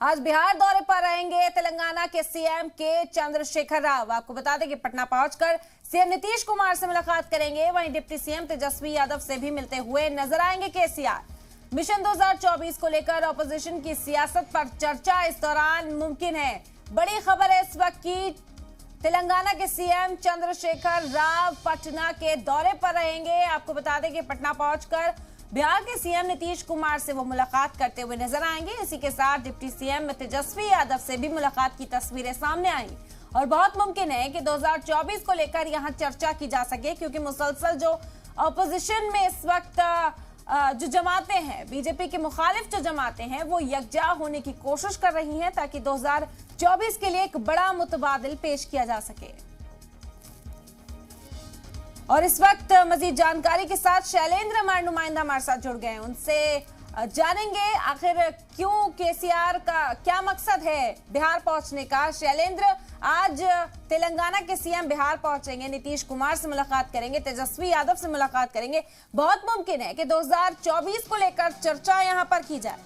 आज बिहार दौरे पर रहेंगे तेलंगाना के सीएम के चंद्रशेखर राव। आपको बता दें कि पटना पहुंचकर सीएम नीतीश कुमार से मुलाकात करेंगे। वहीं डिप्टी सीएम तेजस्वी यादव से भी मिलते हुए नजर आएंगे केसीआर। मिशन 2024 को लेकर ऑपोजिशन की सियासत पर चर्चा इस दौरान मुमकिन है। बड़ी खबर है इस वक्त की तेलंगाना के सीएम चंद्रशेखर राव पटना के दौरे पर रहेंगे। आपको बता दें कि पटना पहुंचकर बिहार के सीएम नीतीश कुमार से वो मुलाकात करते हुए नजर आएंगे। इसी के साथ डिप्टी सीएम तेजस्वी यादव से भी मुलाकात की तस्वीरें सामने आएंगी और बहुत मुमकिन है कि 2024 को लेकर यहां चर्चा की जा सके, क्योंकि मुसलसल जो ऑपोजिशन में इस वक्त जो जमातें हैं, बीजेपी के मुखालिफ जो जमातें हैं, वो यकजा होने की कोशिश कर रही हैं ताकि 2024 के लिए एक बड़ा मुतबादिल पेश किया जा सके। और इस वक्त मजीद जानकारी के साथ शैलेंद्र हमारे नुमाइंदा हमारे साथ जुड़ गए हैं। उनसे जानेंगे आखिर क्यों केसीआर का क्या मकसद है बिहार पहुंचने का। शैलेंद्र, आज तेलंगाना के सीएम बिहार पहुंचेंगे, नीतीश कुमार से मुलाकात करेंगे, तेजस्वी यादव से मुलाकात करेंगे। बहुत मुमकिन है कि 2024 को लेकर चर्चा यहां पर की जाए।